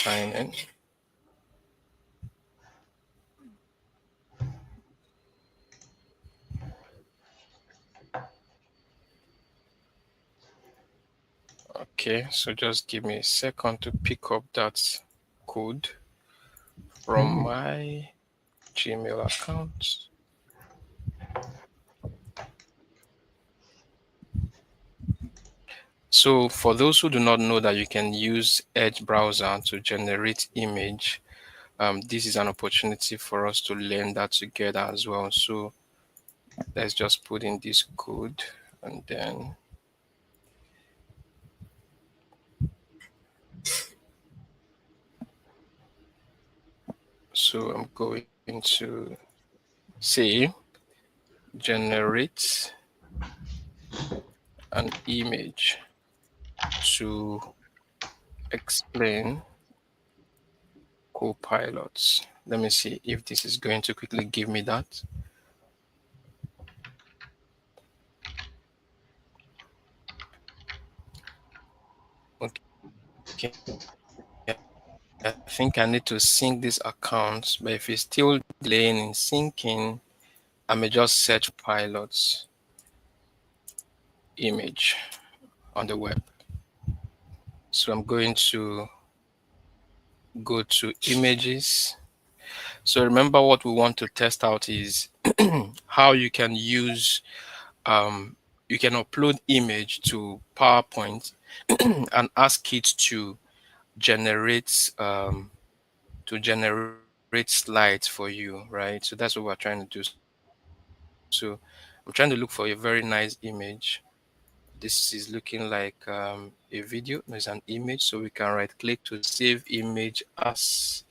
sign in. Okay, so just give me a second to pick up that code from my Gmail account. So for those who do not know that you can use Edge browser to generate image, this is an opportunity for us to learn that together as well. So let's just put in this code and then so I'm going to say generate an image to explain copilots. Let me see if this is going to quickly give me that. Okay, I think I need to sync this account, but if it's still delaying in syncing, I may just search pilots image on the web. So I'm going to go to images. So remember what we want to test out is how you can use you can upload image to PowerPoint and ask it to generate slides for you, right? So that's what we're trying to do. So I'm trying to look for a very nice image. This is looking like a video. There's an image, so we can right click to save image as,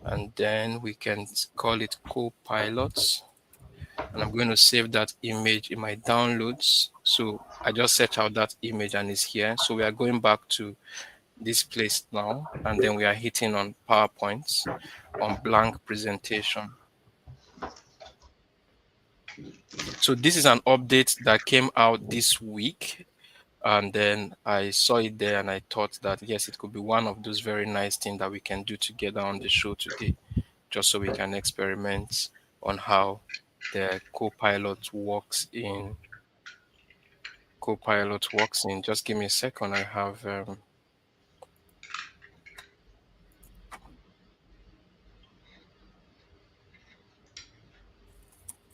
and then we can call it co-pilots. And I'm going to save that image in my downloads. So I just search out that image and it's here. So we are going back to this place now, and then we are hitting on PowerPoint on blank presentation. So this is an update that came out this week, and then I saw it there and I thought that yes, it could be one of those very nice things that we can do together on the show today, just so we can experiment on how the Copilot works in. Just give me a second. I have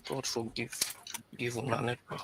God give una network.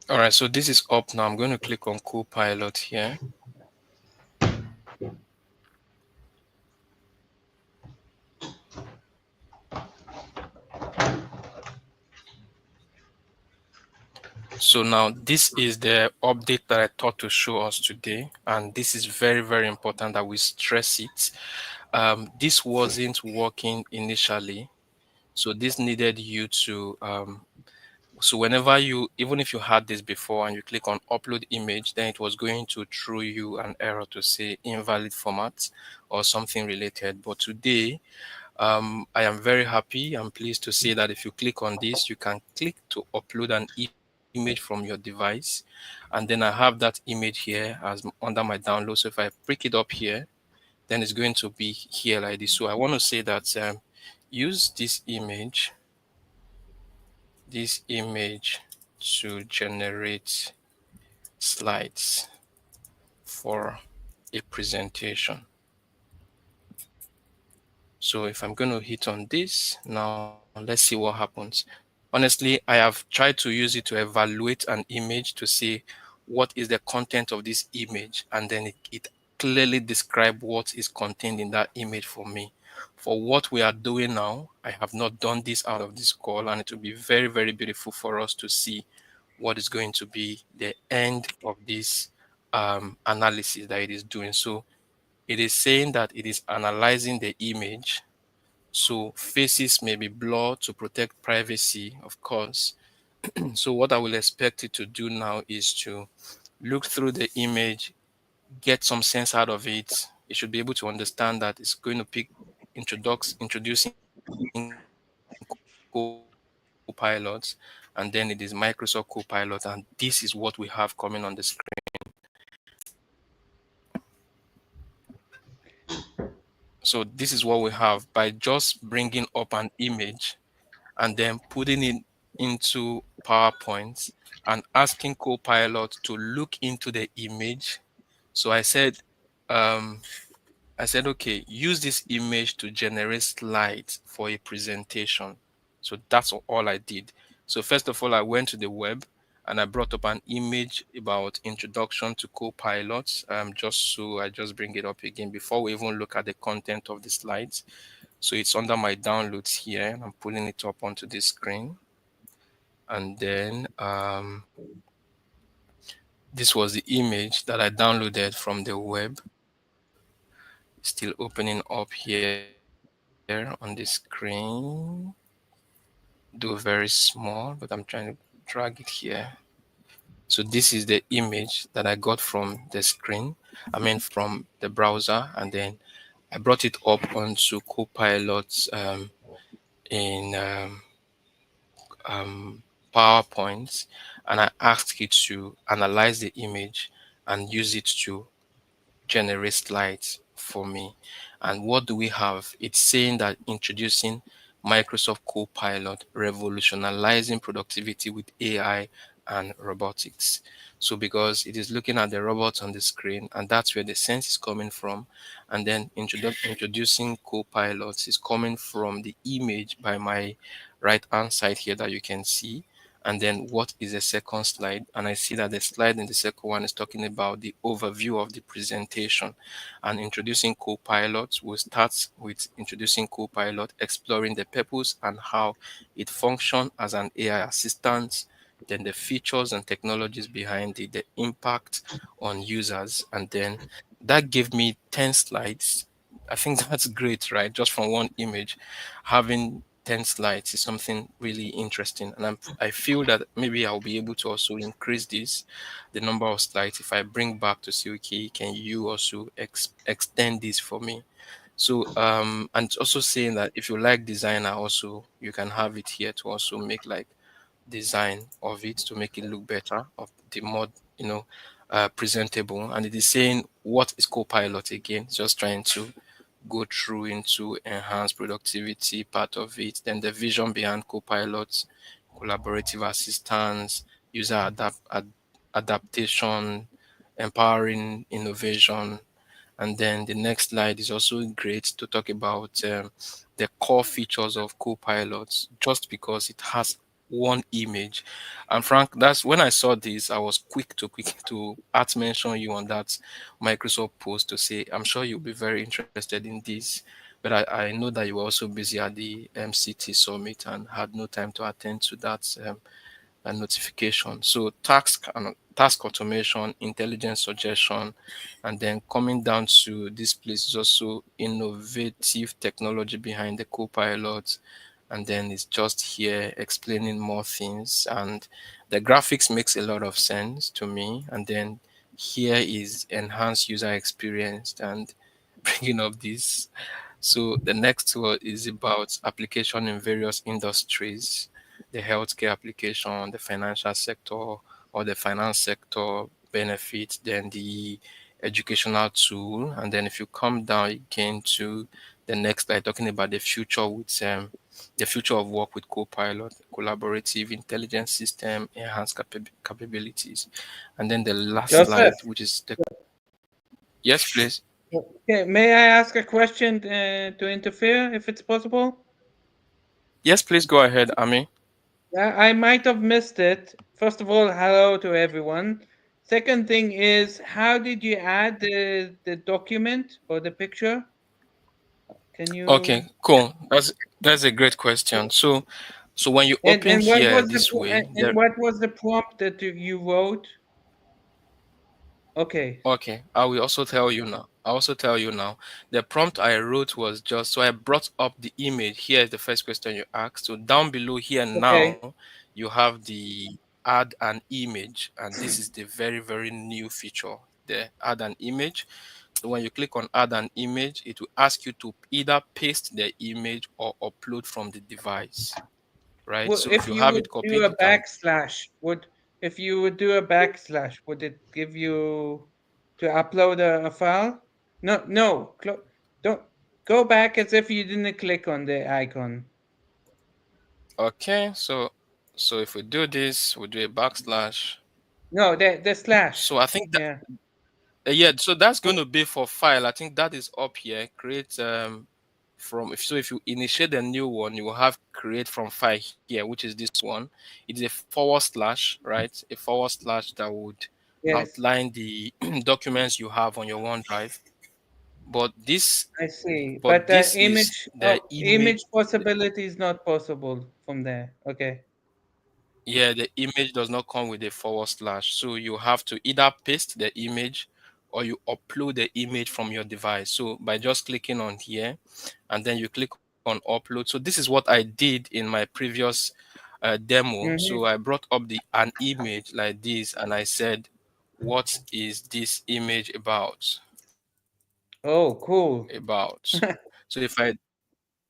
All right, so this is up now. I'm going to click on Copilot here. So now this is the update that I thought to show us today. And this is very, very important that we stress it. This wasn't working initially. So this needed you to, so whenever even if you had this before and you click on upload image, then it was going to throw you an error to say invalid format or something related. But today, I am very happy. I'm pleased to say that if you click on this, you can click to upload an image from your device. And then I have that image here as under my download. So if I pick it up here, then it's going to be here like this. So I want to say that use this image to generate slides for a presentation. So if I'm going to hit on this, now let's see what happens. Honestly, I have tried to use it to evaluate an image to see what is the content of this image, and then it clearly describe what is contained in that image for me. For what we are doing now, I have not done this out of this call, and it will be very, very beautiful for us to see what is going to be the end of this analysis that it is doing. So it is saying that it is analyzing the image. So faces may be blurred to protect privacy, of course. So what I will expect it to do now is to look through the image, get some sense out of it. It should be able to understand that it's going to pick introducing co-pilots, and then it is Microsoft Copilot, and this is what we have coming on the screen. So this is what we have by just bringing up an image and then putting it into PowerPoint and asking Copilot to look into the image. So um, I said, okay, use this image to generate slides for a presentation. So that's all I did. So first of all, I went to the web and I brought up an image about introduction to Copilot. Just so I just bring it up again before we even look at the content of the slides. So it's under my downloads here, and I'm pulling it up onto the screen. And then this was the image that I downloaded from the web. Still opening up here on the screen. Though very small, but I'm trying to drag it here. So this is the image that I got from the screen, from the browser, and then I brought it up onto Copilot in um, PowerPoint, and I asked it to analyze the image and use it to generate slides for me. And what do we have? It's saying that introducing Microsoft Copilot, revolutionizing productivity with AI and robotics. So because it is looking at the robots on the screen, and that's where the sense is coming from, and then introducing Copilots is coming from the image by my right hand side here that you can see. And then what is the second slide? And I see that the slide in the second one is talking about the overview of the presentation and introducing Copilot. We'll start with introducing Copilot, exploring the purpose and how it functions as an AI assistant, then the features and technologies behind it, the impact on users, and then that gave me 10 slides. I think that's great, right? Just from one image, having 10 slides is something really interesting. And I feel that maybe I'll be able to also increase the number of slides, if I bring back to say, okay, can you also extend this for me? So, and it's also saying that if you like designer also, you can have it here to also make like design of it to make it look better, of the more, you know, presentable. And it is saying, what is Copilot again? It's just trying to go through into enhanced productivity part of it, then the vision behind Copilot, collaborative assistance, adaptation, empowering innovation. And then the next slide is also great to talk about the core features of Copilot, just because it has one image. And Frank, that's when I saw this, I was quick to at mention you on that Microsoft post to say, I'm sure you'll be very interested in this. But I know that you were also busy at the MCT summit and had no time to attend to that and notification. So task automation, intelligent suggestion, and then coming down to this place is also innovative technology behind the Copilot. And then it's just here explaining more things. And the graphics makes a lot of sense to me. And then here is enhanced user experience and bringing up this. So the next one is about application in various industries, the healthcare application, the financial sector or the finance sector benefit, then the educational tool. And then if you come down again to the next slide, talking about the future of work with Copilot, collaborative intelligence system, enhanced capabilities. And then the last Joseph, slide, which is the yes, please. okay, may I ask a question to interfere if it's possible? Yes, please go ahead, Ami. Yeah, I might have missed it. First of all, hello to everyone. Second thing is, how did you add the document or the picture? Can Okay, you? cool. That's a great question. So when you open And what here was this way, and there. what was the prompt that you wrote? Okay, Okay, I will also tell you now. I also tell you now. The prompt I wrote was just so I brought up the image. Here is the first question you asked. So down below here okay. now, you have the add an image, and this is the very, very new feature. The add an image. So when you click on add an image, it will ask you to either paste the image or upload from the device. Right? Well, So if if you you have would it do copied, a you can. backslash, would if you would do a backslash, would it give you to upload a file? No, no. Don't go back as if you didn't click on the icon. Okay, so if we do this, we do a backslash. No, the slash. So I think that Yeah. yeah, so that's going to be for file. I think that is up here. Create from if you initiate a new one, you will have create from file here, which is this one. It is a forward slash, right? A forward slash that would Yes, outline the documents you have on your OneDrive. But this I see. but But this is the image. image possibility is not possible from there. Okay. Yeah, the image does not come with a forward slash. So you have to either paste the image or you upload the image from your device. So by just clicking on here and then you click on upload. So this is what I did in my previous demo. So Mm-hmm. I brought up the an image like this and I said, what is this image Oh, cool. about? So if I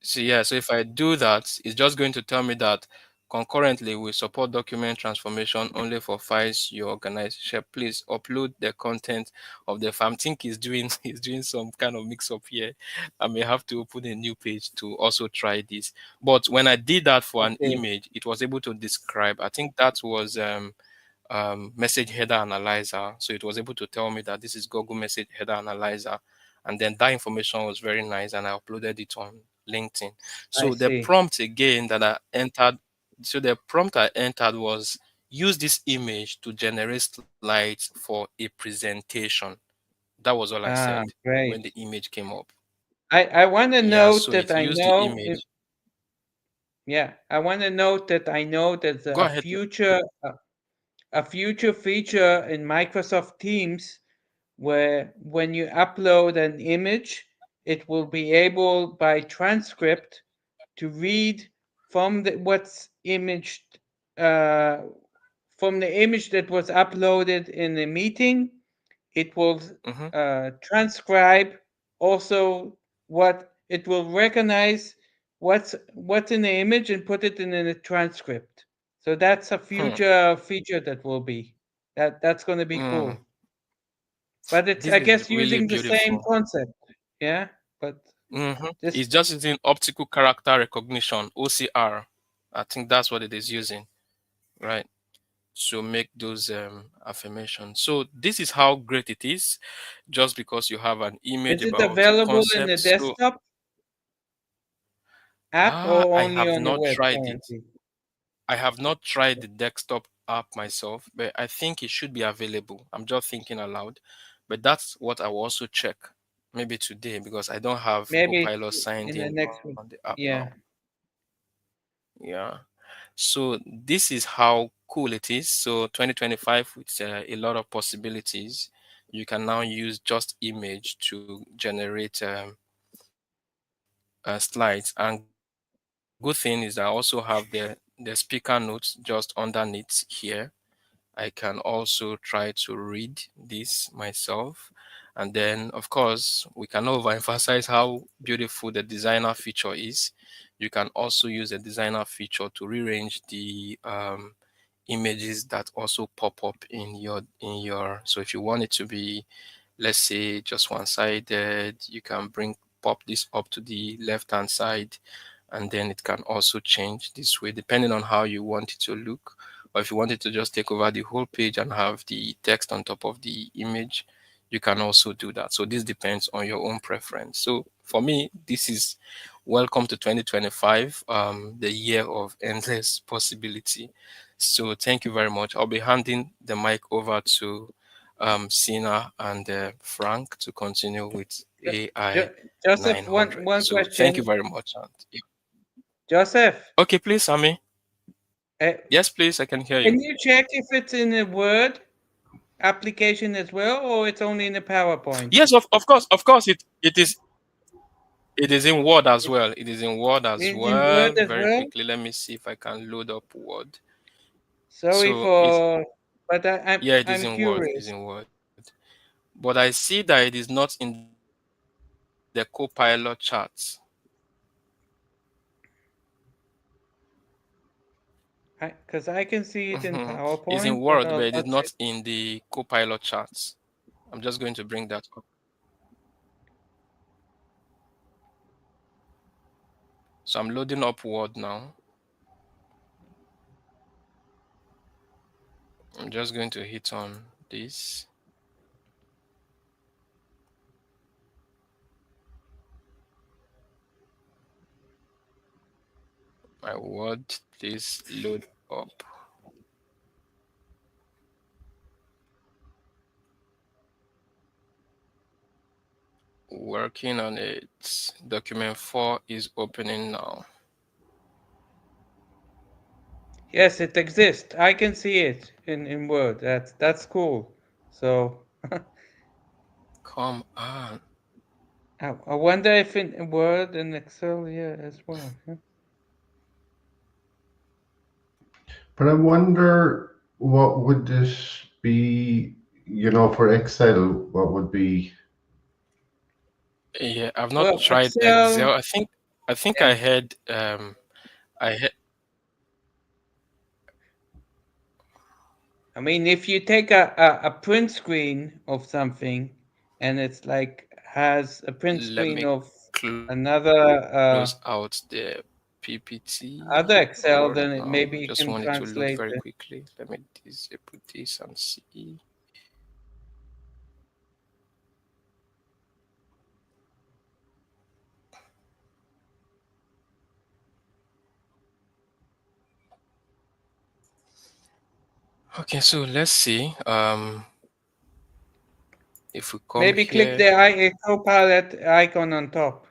so if I do that, it's just going to tell me that concurrently we support document transformation only for files you organize. Share, please upload the content of the file. I think he's doing he's doing some kind of mix up here. I may have to open a new page to also try this. But when I did that for an Okay. image, it was able to describe. I think that was message header analyzer. So it was able to tell me that this is Google message header analyzer. And then that information was very nice and I uploaded it on LinkedIn. I So the see. prompt again that I entered, so the prompt I entered was use this image to generate slides for a presentation. That was all I said Ah, when the great. image came up. I want to Yeah, note so that it I used the know if image. yeah, I want to note that I know that Go ahead. a future feature in Microsoft Teams where when you upload an image, it will be able by transcript to read from the what's imaged uh, from the image that was uploaded in the meeting. It will Mhm. transcribe also what it will recognize what's in the image and put it in a transcript. So that's a Hmm. future feature that will be that's going to be Mm. cool. But it's This I is guess really using the same beautiful. concept. Yeah, but this It's just using optical character recognition, OCR. I think that's what it is using, right? To make those affirmations. So this is how great it is, just because you have an image is it about a available in the concept. So desktop app or I only have on the not web tried it. currently? I have not tried the desktop app myself, but I think it should be available. I'm just thinking aloud, but that's what I will also check maybe today because I don't have Maybe Copilot signed in the in next on week. the app now. Yeah, Yeah. So this is how cool it is. So 2025 with a lot of possibilities. You can now use just image to generate slides. And good thing is I also have the speaker notes just underneath here. I can also try to read this myself. And then, of course, we cannot overemphasize how beautiful the designer feature is. You can also use a designer feature to rearrange the images that also pop up in your so if you want it to be, let's say, just one-sided, you can pop this up to the left hand side, and then it can also change this way depending on how you want it to look. Or if you want it to just take over the whole page and have the text on top of the image, you can also do that. So this depends on your own preference. So for me, this is welcome to 2025, the year of endless possibility. So thank you very much. I'll be handing the mic over to Sina and Frank to continue with Jo- AI Joseph, one 900. one So thank you question. very much. And yeah. Joseph, Okay, please, Sammy. uh, Yes, please, I can hear you. can you check if it's in a Word application as well, or it's only in a PowerPoint? Yes, of course, it is in Word as well. It is in Word as In Word well. as Very well? quickly, let me see if I can load up Word. Sorry So it's for, but yeah, it is I'm in Word. It is curious. in Word. But I see that it is not in the Copilot charts. Because I can see it in It's in PowerPoint, but Word, but it is I'll not check. in the Copilot charts. I'm just going to bring that up. So I'm loading up Word now. I'm just going to hit on this. My Word, please load up. Working on it. Document 4 is opening now. Yes, it exists. I can see it in Word. That's cool. So Come on. I wonder if in Word and Excel, yeah, as well. Huh? But I wonder what would this be, for Excel, what would be Yeah, I've not Well, tried Excel, Excel. I think yeah. I had I had I mean, if you take a print screen of something, and it's like has a print let screen me of close another out the PPT or other Word Excel, now. then Just maybe want you it to can load very translate it. quickly. Let me disable this and see. Okay, so let's see. If we come Maybe click here, the Copilot icon on top,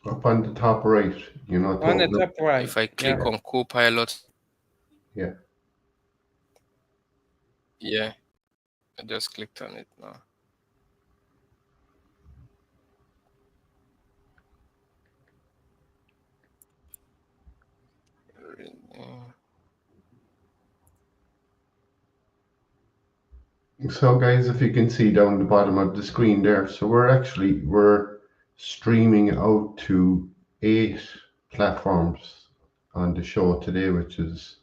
up on the top right, to on the open up? top right. if I Yeah. click on Copilot, Yeah. yeah, I just clicked on it now. Uh, So guys, if you can see down the bottom of the screen there, so we're streaming out to 8 platforms on the show today, which is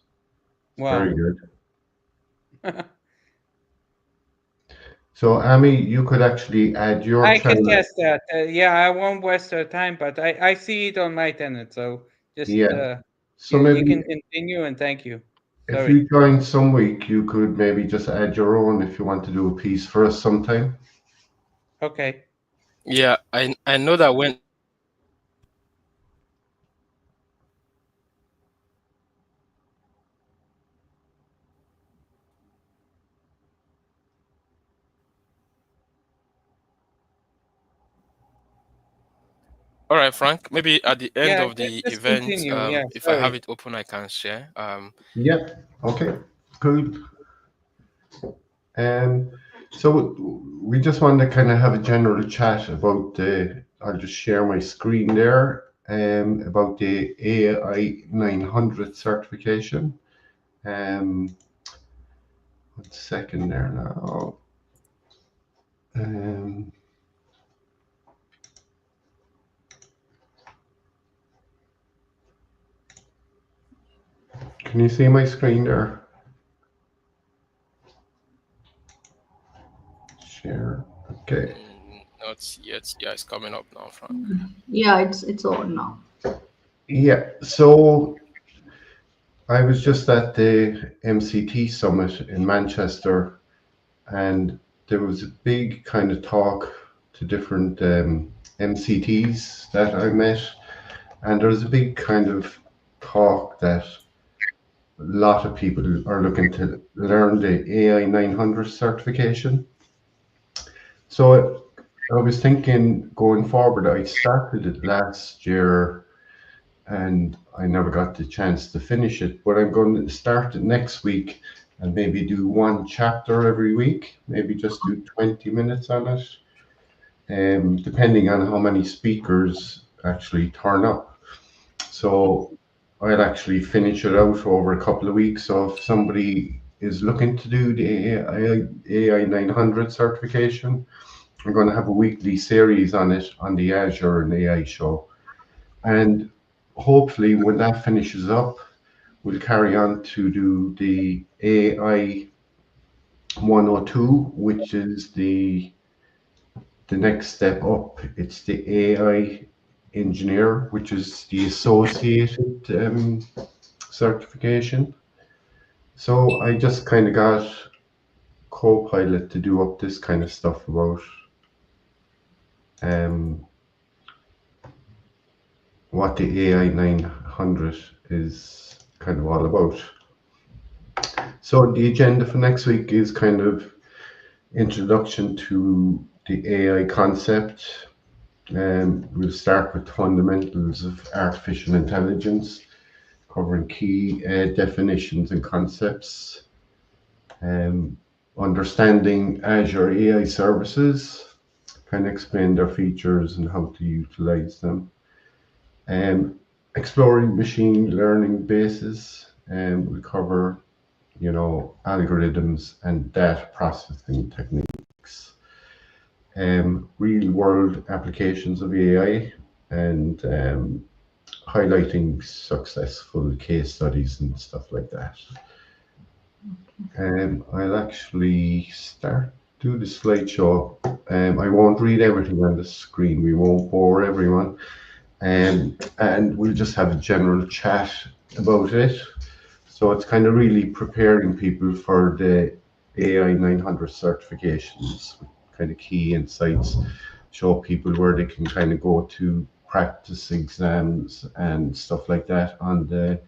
very Wow. good. So Amy, you could actually add your I can channel. test that. Yeah, I won't waste your time, but I see it on my tenant. So just Yeah. So you maybe can continue and thank you. if Sorry. you join some week, you could maybe just add your own if you want to do a piece for us sometime. Okay. yeah, I know that when All right, Frank. Maybe at the end Yeah, of the just event, continue. Yeah, if I have sorry. it open, I can share. Yeah. Okay. Cool. Um, so we just wanted to kind of have a general chat about the. I'll just share my screen there. About the AI 900 certification. 1 second there now. Um, can you see my screen there? Share. Okay. Not yet. Yeah, it's coming up now, Frank. Yeah, it's on now. Yeah. So I was just at the MCT summit in Manchester, and there was a big kind of talk to different MCTs that I met, and there was a big kind of talk that lot of people are looking to learn the AI 900 certification. So I was thinking going forward, I started it last year and I never got the chance to finish it, but I'm going to start it next week and maybe do one chapter every week, maybe just do 20 minutes on it, depending on how many speakers actually turn up. So I'll actually finish it out over a couple of weeks. So if somebody is looking to do the AI 900 certification, I'm going to have a weekly series on it on the Azure and AI show. And hopefully, when that finishes up, we'll carry on to do the AI 102, which is the next step up. It's the AI engineer, which is the associated certification. So I just kind of got Copilot to do up this kind of stuff about um, what the AI 900 is kind of all about. So the agenda for next week is kind of introduction to the AI concept. We'll start with fundamentals of artificial intelligence, covering key definitions and concepts. Um, Understanding Azure AI services, kind of explain their features and how to utilize them. Um, Exploring machine learning bases, and we cover, algorithms and data processing techniques, real world applications of AI, and highlighting successful case studies and stuff like that. I'll actually start do the slideshow. I won't read everything on the screen. We won't bore everyone. And we'll just have a general chat about it. So it's kind of really preparing people for the AI 900 certifications, with kind of key insights, show people where they can kind of go to practice exams and stuff like that on the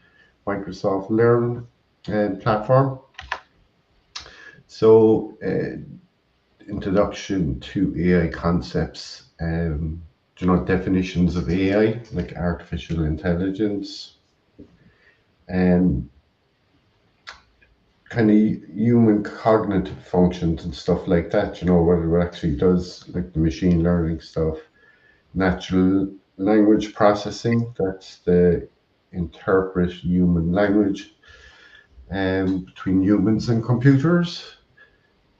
Microsoft Learn platform. So, introduction to AI concepts, definitions of AI, like artificial intelligence, and kind of human cognitive functions and stuff like that, what it actually does, like the machine learning stuff, natural language processing, that's the interpret human language between humans and computers.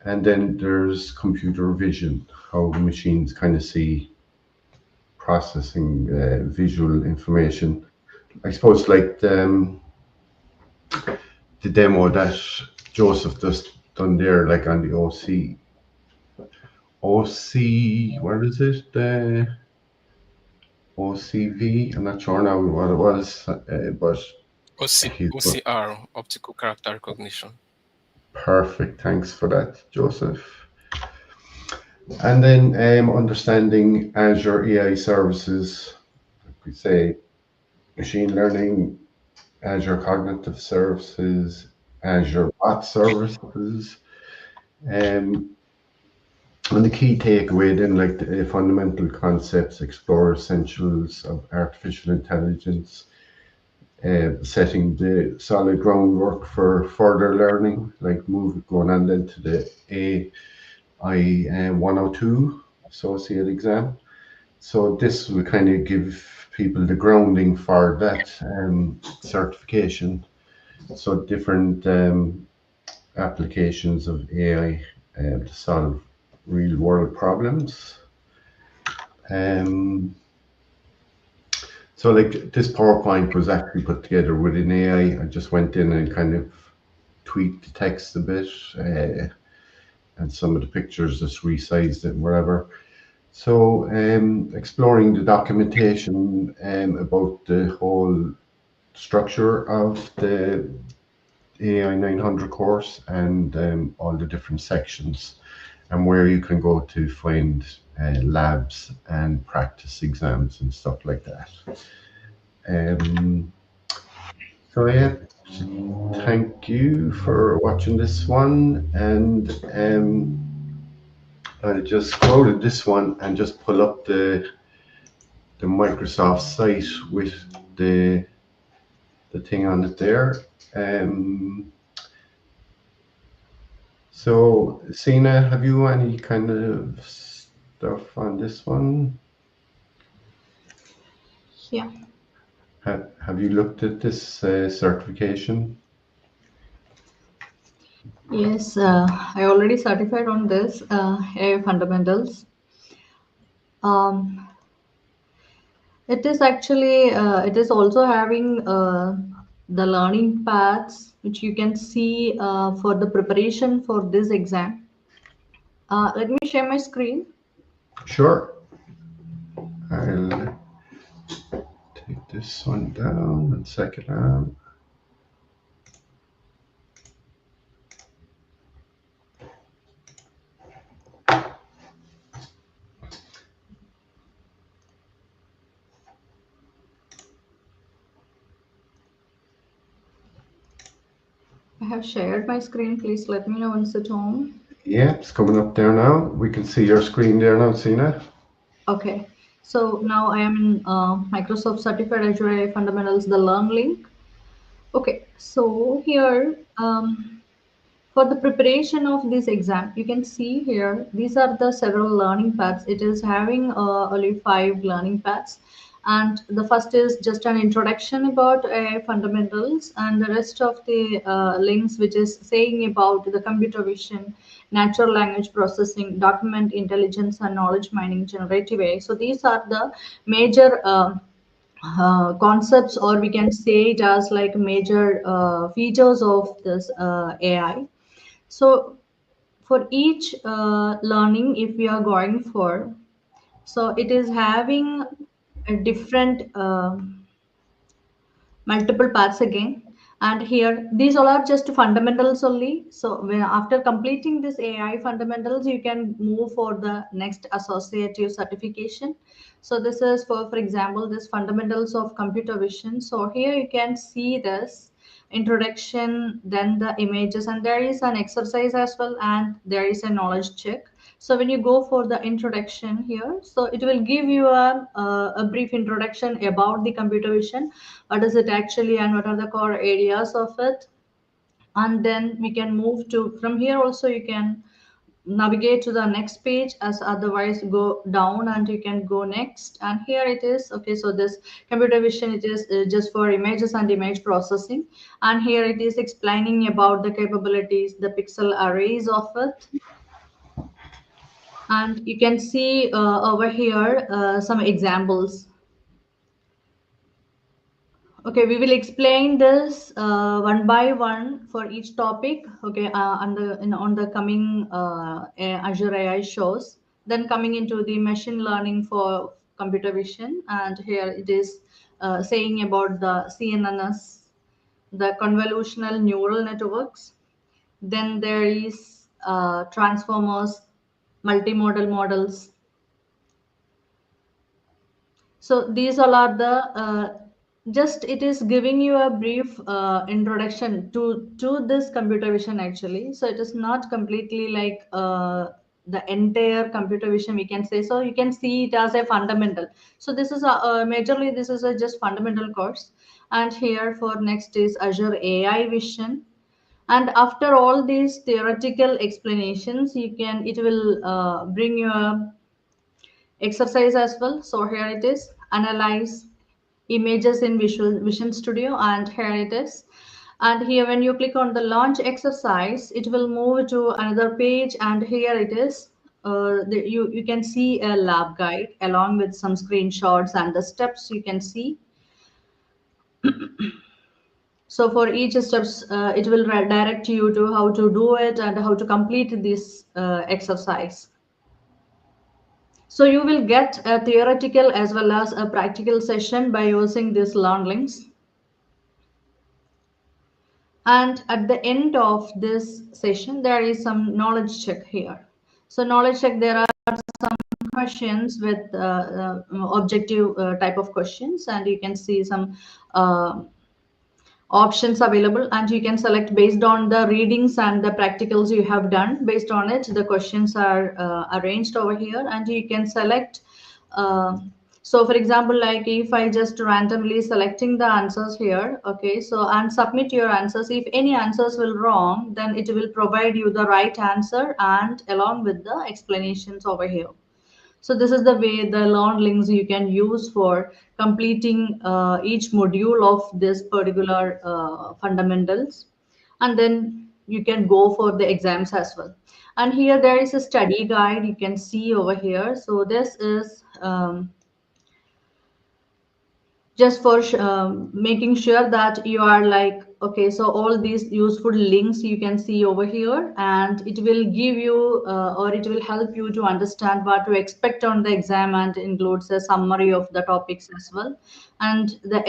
And then there's computer vision, how the machines kind of see processing visual information. I suppose like the demo that Joseph just done there, like on the OC, what is it? The OCV. I'm not sure now what it was, but he's OCR, optical character recognition. perfect. Thanks for that, Joseph. And then understanding Azure AI services, like we say, machine learning, Azure Cognitive Services, Azure Bot Services, um, and the key takeaway then, like the fundamental concepts, explore essentials of artificial intelligence, setting the solid groundwork for further learning, like going on then to the AI 102 associate exam. So this will kind of give people the grounding for that certification. So different applications of AI to solve real world problems. Um, so like this PowerPoint was actually put together with an AI. I just went in and kind of tweaked the text a bit, and some of the pictures just resized it and whatever. So exploring the documentation about the whole structure of the AI 900 course and all the different sections and where you can go to find labs and practice exams and stuff like that. Um, so yeah, Thank you for watching this one, and I just scroll to this one and just pull up the Microsoft site with the the thing on it there. Um, so, Sina, have you any kind of stuff on this one? Yeah. Have you looked at this certification? Yes, I already certified on this AI fundamentals. Um, it is actually it is also having the learning paths which you can see for the preparation for this exam. Let me share my screen. Sure. I'll take this one down and check it out. I have shared my screen. Please let me know once it's on. Yeah, it's coming up there now. We can see your screen there now, Sina. Okay. So now I am in Microsoft Certified Azure AI Fundamentals, the Learn link. Okay. So here, for the preparation of this exam, you can see here, these are the several learning paths. It is having only 5 learning paths. And the first is just an introduction about AI fundamentals, and the rest of the links, which is saying about the computer vision, natural language processing, document intelligence, and knowledge mining, generative AI. So these are the major concepts, or we can say it as like major features of this AI. So for each learning, if we are going for, so it is having a different multiple paths again. And here these all are just fundamentals only. So when after completing this AI fundamentals, you can move for the next associative certification. So this is for example, this fundamentals of computer vision. So here you can see this introduction, then the images, and there is an exercise as well, and there is a knowledge check. So when you go for the introduction here, so it will give you a brief introduction about the computer vision, what is it actually and what are the core areas of it. And then we can move to, from here also you can navigate to the next page, as otherwise go down and you can go next. And here it is. Okay, so this computer vision, it is just for images and image processing, and here it is explaining about the capabilities, the pixel arrays of it. And you can see over here some examples. Okay, we will explain this one by one for each topic. Okay, on the coming Azure AI shows. Then coming into the machine learning for computer vision, and here it is saying about the CNNs, the convolutional neural networks. Then there is transformers, multimodal models. So these all are the just it is giving you a brief introduction to this computer vision actually. So it is not completely like the entire computer vision, we can say. So you can see it as a fundamental. So this is majorly this is a just fundamental course. And here for next is Azure AI Vision. And after all these theoretical explanations, you can, it will bring you a exercise as well. So here it is, analyze images in Visual Vision Studio, and here it is. And here when you click on the launch exercise, it will move to another page, and here it is. You can see a lab guide along with some screenshots and the steps you can see. So for each steps, it will direct you to how to do it and how to complete this exercise. So you will get a theoretical as well as a practical session by using these learn links. And at the end of this session, there is some knowledge check here. So knowledge check, there are some questions with objective type of questions, and you can see some uh, options available, and you can select based on the readings and the practicals you have done. Based on it, the questions are arranged over here, and you can select uh, so for example, like if I just randomly selecting the answers here, okay, so and submit your answers. If any answers will wrong, then it will provide you the right answer and along with the explanations over here. So this is the way the learn links you can use for completing each module of this particular fundamentals, and then you can go for the exams as well. And here there is a study guide you can see over here. So this is just for making sure that you are like, okay, so all these useful links you can see over here, and it will give you or it will help you to understand what to expect on the exam, and includes a summary of the topics as well, and the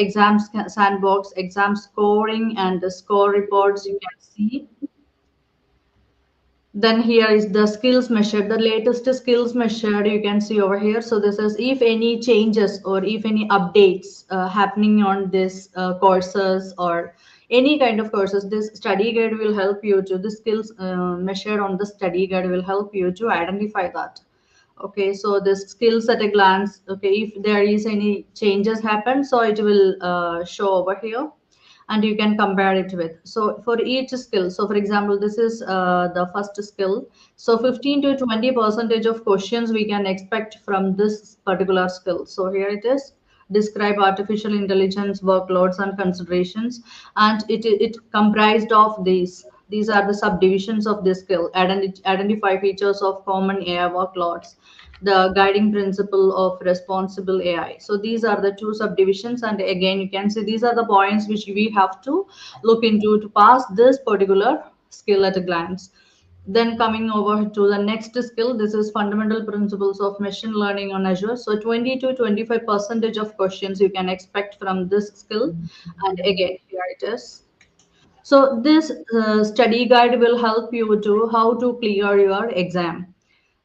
sandbox, exam scoring, and the score reports you can see. Then here is the skills measured, the latest skills measured you can see over here. So this is if any changes or if any updates happening on this courses or any kind of courses, this study guide will help you to, the skills measured on the study guide will help you to identify that. Okay, so this skills at a glance, okay, if there is any changes happen, so it will show over here, and you can compare it with. So for each skill, so for example, this is the first skill. So 15 to 20 percentage of questions we can expect from this particular skill. So here it is, describe artificial intelligence workloads and considerations, and it comprised of these are the subdivisions of this skill. Identify features of common AI workloads, the guiding principle of responsible AI. So these are the two subdivisions, and again you can see these are the points which we have to look into to pass this particular skill at a glance. Then coming over to the next skill, this is fundamental principles of machine learning on Azure. So 20 to 25 percentage of questions you can expect from this skill, and again here it is. So this study guide will help you to how to clear your exam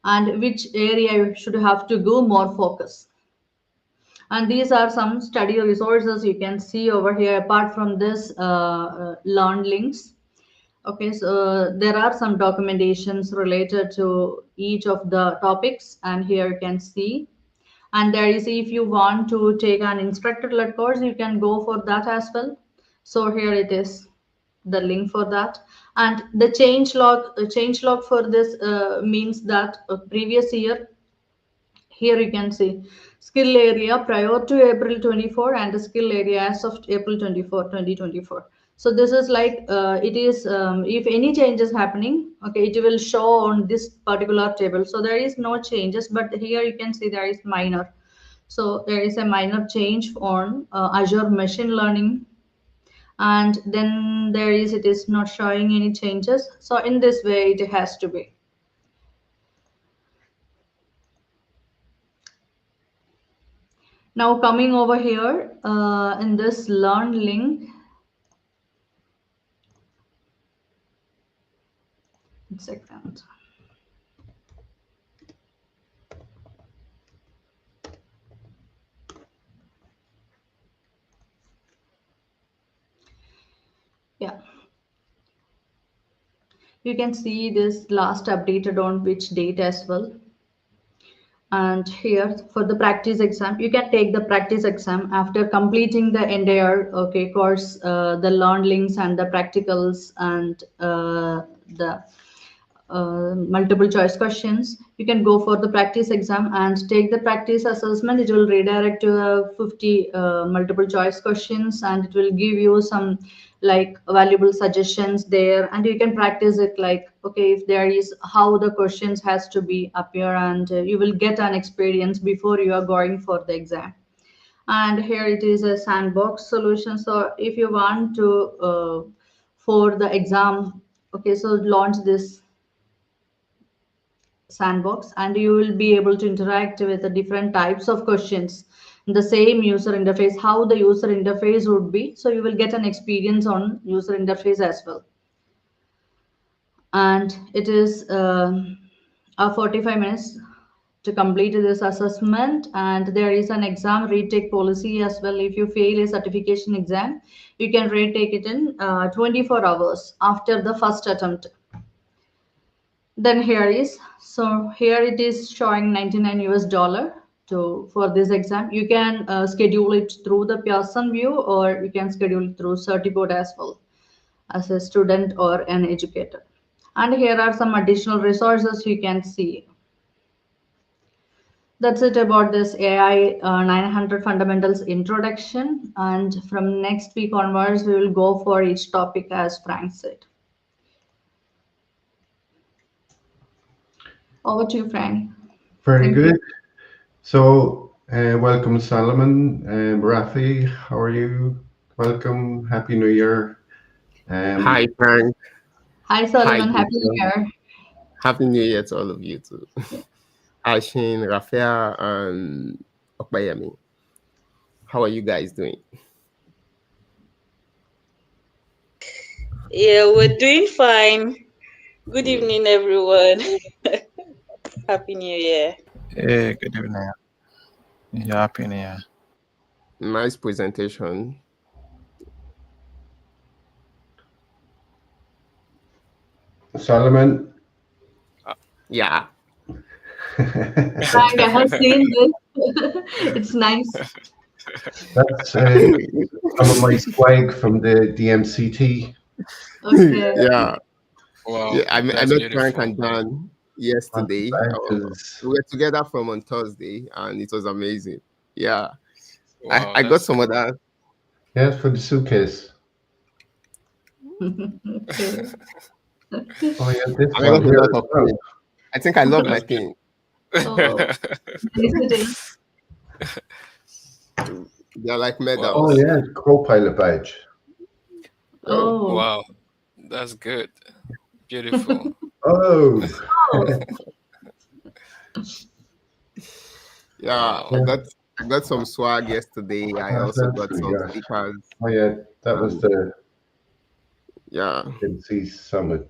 and which area you should have to go more focus. And these are some study resources you can see over here apart from this learn links. Okay, so there are some documentations related to each of the topics, and here you can see. And there is, if you want to take an instructor-led course, you can go for that as well. So here it is, the link for that. And the change log for this means that previous year, here you can see skill area prior to April 24 and the skill area as of April 24, 2024. So this is like it is if any changes happening, okay, it will show on this particular table. So there is no changes, but here you can see there is minor. So there is a minor change on Azure machine learning, and then there is, it is not showing any changes. So in this way it has to be. Now coming over here in this learn link, second. Yeah, you can see this last updated on which date as well. And here for the practice exam, you can take the practice exam after completing the entire, okay, course, the learn links and the practicals and the multiple choice questions. You can go for the practice exam and take the practice assessment. It will redirect to 50 multiple choice questions, and it will give you some like valuable suggestions there, and you can practice it like, okay, if there is how the questions has to be appear, and you will get an experience before you are going for the exam. And here it is a sandbox solution. So if you want to for the exam, okay, so launch this sandbox, and you will be able to interact with the different types of questions in the same user interface, how the user interface would be. So you will get an experience on user interface as well. And it is a 45 minutes to complete this assessment. And there is an exam retake policy as well. If you fail a certification exam, you can retake it in 24 hours after the first attempt. Then here it is showing 99 US dollar to for this exam. You can schedule it through the Pearson view, or you can schedule it through certiboard as well, as a student or an educator. And here are some additional resources you can see. That's it about this AI 900 fundamentals introduction. And from next week onwards, we will go for each topic as Frank said. Over to you, Frank. Very Thank you. good. So, welcome, Solomon. Rafi, how are you? Welcome. Happy New Year. Hi, Frank. Hi, Hi, Solomon. Happy New Jason. Year. Happy New Year to all of you too. Hi, Shane, Rafael, and Okbayami. How are you guys doing? Yeah, we're doing fine. Good Mm, evening, everyone. Happy New Year. Hey, good evening. Yeah, happy New Year. Nice presentation. Solomon. Yeah. Frank, I have seen this. It's nice. That's some of my swag from the DMCT. Okay. Yeah. Wow, Yeah. I that's met Frank beautiful. and Dan On the yesterday. badges. We were together from on Thursday, and it was amazing. Yeah. Wow, I got that's some good. other. Yeah, for the suitcase. Okay. Oh, yeah, this I one got a here lot as of well. things. I think I love my That's thing. Oh, nice. They're like Wow, Oh, medals. yeah, co-pilot badge. Oh. Oh, wow, that's good. Beautiful. Oh, oh, Yeah, Wow. yeah, I got some swag yesterday. I that's also got actually, some gosh. speakers. Oh, yeah, that was the Yeah, MC Summit.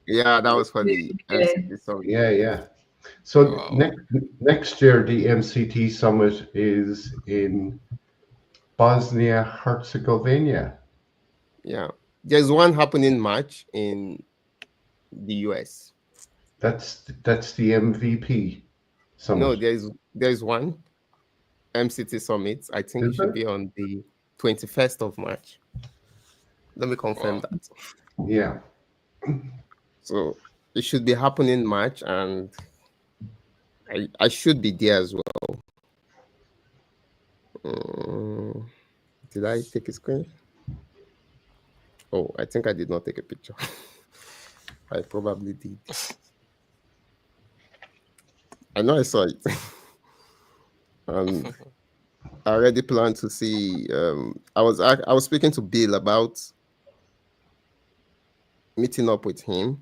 yeah, that was for the okay. MCT Summit. Yeah, yeah. So Wow. next year, the MCT Summit is in Bosnia Herzegovina. Yeah, there's one happening in March in the US. That's the MVP No, Summit, there's one MCT Summit. I think is it should there? be on the 21st of March. Let me confirm Wow. that. Yeah. So it should be happening in March, and I should be there as well. Um, did I take a screen? Oh, I think I did not take a picture. I probably did. I know I saw it. And I already planned to see. I was speaking to Bill about meeting up with him.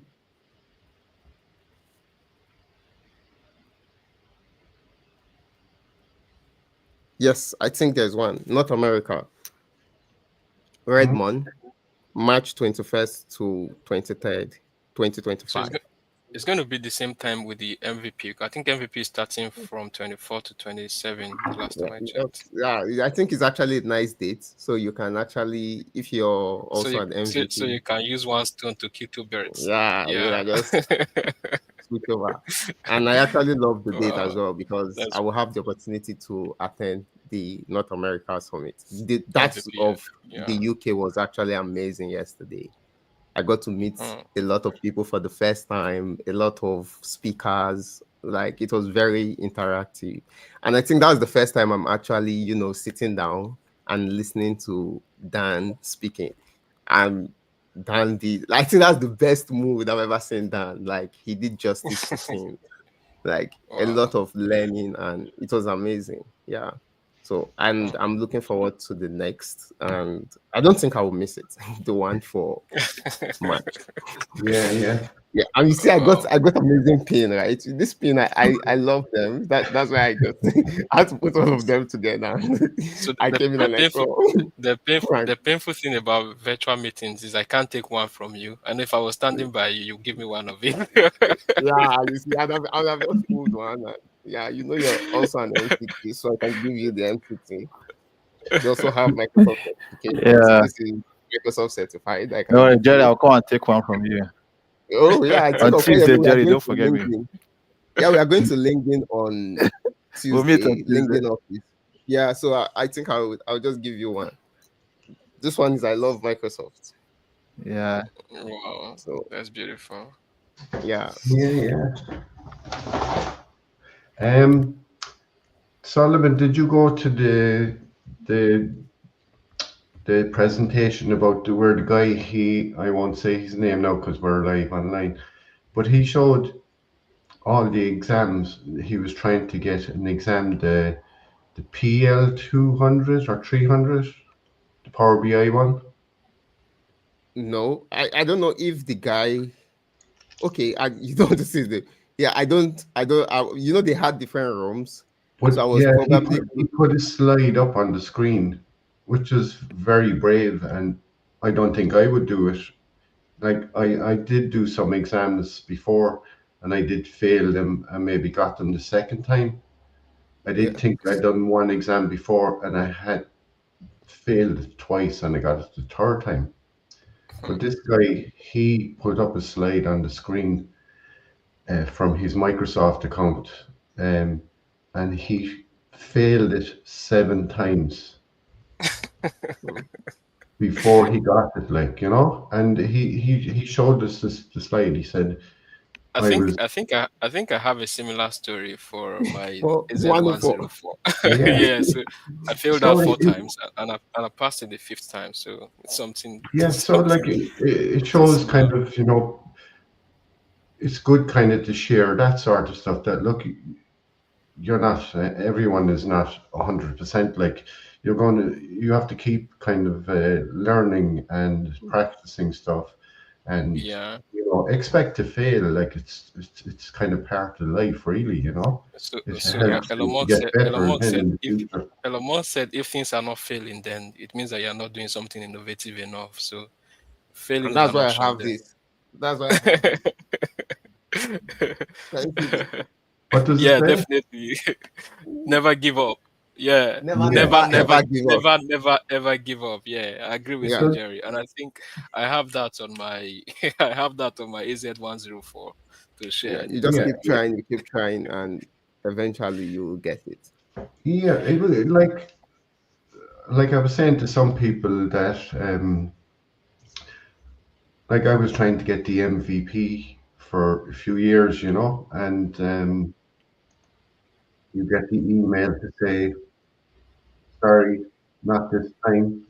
Yes, I think there's one. North America, Mhm. Redmond, March 21st to 23rd, So 2025. it's going to be the same time with the MVP. I think MVP is starting from 24 to 27, the last Yeah, time I checked. I think it's actually a nice date. So you can actually, if you're So also you an so MVP, you can use one stone to kill two birds. yeah, you Yeah. can just switch over. And I actually love the date as Wow, well because I that's will have the opportunity to attend the North America Summit. That MVP. of the Yeah. UK was actually amazing yesterday. I got to meet Mm. a lot of people for the first time, a lot of speakers. Like it was very interactive. And I think that was the first time I'm actually, sitting down and listening to Dan speaking. And Dan did, I think that's the best mood I've ever seen Dan. Like he did justice to things, like a Wow. lot of learning, and it was amazing. Yeah. So, and Mm. I'm looking forward to the next, and I don't think I will miss it. The one for March. Yeah, yeah. Yeah, and you see, Wow. I got amazing pin, right? This pin, I love them. That's why I got I had to put all of them together. So I came in the and I painful saw Frank. the painful thing about virtual meetings is I can't take one from you. And if I was standing by you, you give me one of it. Yeah, you see, I'd have just pulled one. Yeah, you know you're also an entity, so I can give you the entity. They also have Microsoft certification, so Yeah. this is Microsoft certified. I No, can give Jerry, you. I'll come and take one from you Oh yeah, I think on of course Tuesday. we are Jerry, going don't to forget me. LinkedIn. Yeah, we are going to LinkedIn on We'll meet on Tuesday. Tuesday. LinkedIn office. Yeah, so I think I'll just give you one. This one is I love Microsoft. Yeah. Wow, So that's beautiful. yeah, Yeah, yeah. Um, Solomon, did you go to the the presentation about the where the guy I won't say his name now because we're live online, but he showed all the exams he was trying to get an exam the PL 200 or 300, the Power BI one. no, I don't know if the guy. Okay, you don't want to see the. Yeah, you know they had different rooms, so I But was yeah, probably he put a slide up on the screen, which is very brave, and I don't think I would do it. Like I did do some exams before, and I did fail them and maybe got them the second time. I did yeah. think I'd done one exam before, and I had failed it twice, and I got it the third time. Hmm. But this guy, he put up a slide on the screen from his Microsoft account, um, and he failed it 7 times Hmm. before he got it. Like and he showed us the slide. He said, I "I think was I think I think I have a similar story for my For 104. AZ104. yeah." Yeah, so I failed So that like, four times and I passed it the fifth time. So it's something yeah, so like something it shows similar. kind of it's good kind of to share that sort of stuff. That look, you're not everyone is not 100%. Like you have to keep kind of learning and practicing stuff, and Yeah. expect to fail. Like it's kind of part of life, really. So It so helps Elon you to Musk get said Elon better Musk then said in the if future. Elon Musk said if things are not failing, then it means that you're not doing something innovative enough. So failing And is that's an why I option have there. this. That's why I have this. Can you see this? What does it Yeah, say? definitely. Never give up. Yeah. Never, Yeah. Never, never, never, ever give up. never, never, ever give up. Yeah, I agree with Yeah. you, So Jerry. And I think I have that on my I have that on my AZ104 to share Yeah. You just yeah, keep trying, and eventually you will get it. yeah. Like I was saying to some people that like I was trying to get the MVP for a few years, and you get the email to say, sorry, not this time,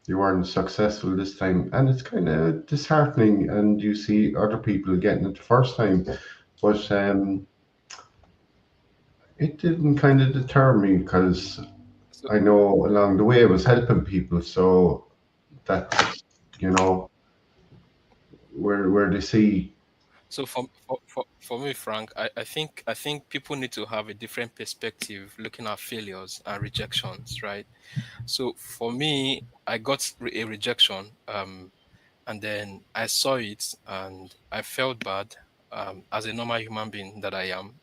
you weren't successful this time. And it's kind of disheartening, and you see other people getting it the first time. But it didn't kind of deter me because so I know along the way I was helping people. So that's, you know, where they see, so for me, Frank, I think people need to have a different perspective looking at failures and rejections, right? So for me, I got a rejection. And then I saw it and I felt bad as a normal human being that I am.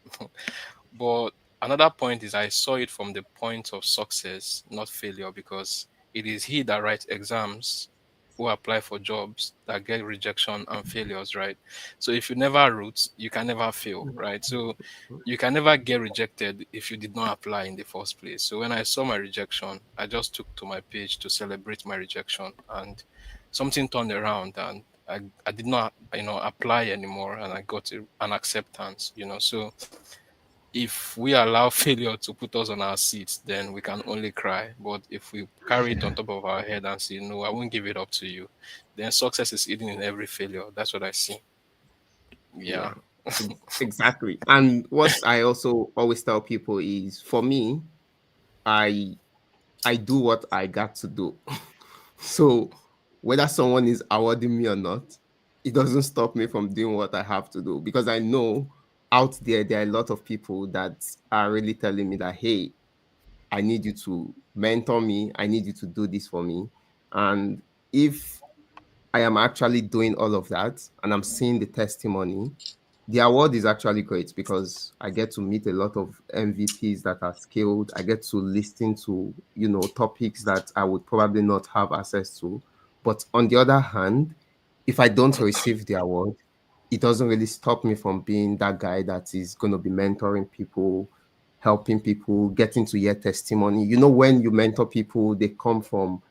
But another point is I saw it from the point of success, not failure, because it is he that writes exams who apply for jobs that get rejection and failures, right? So if you never root, you can never fail, right? So you can never get rejected if you did not apply in the first place. So when I saw my rejection, I just took to my page to celebrate my rejection, and something turned around, and I did not apply anymore, and I got an acceptance. So if we allow failure to put us on our seats, then we can only cry. But if we carry it on top of our head and say, no, I won't give it up to you, then success is hidden in every failure. That's what I see. Yeah. Yeah. Exactly. And what I also always tell people is, for me, I I do what I got to do. So whether someone is awarding me or not, it doesn't stop me from doing what I have to do, because I know out there are a lot of people that are really telling me that, hey, I need you to mentor me, I need you to do this for me. And if I am actually doing all of that and I'm seeing the testimony, The award is actually great because I get to meet a lot of MVPs that are skilled. I get to listen to, topics that I would probably not have access to. But on the other hand, if I don't receive the award, it doesn't really stop me from being that guy that is going to be mentoring people, helping people, getting to hear testimony. When you mentor people, they come from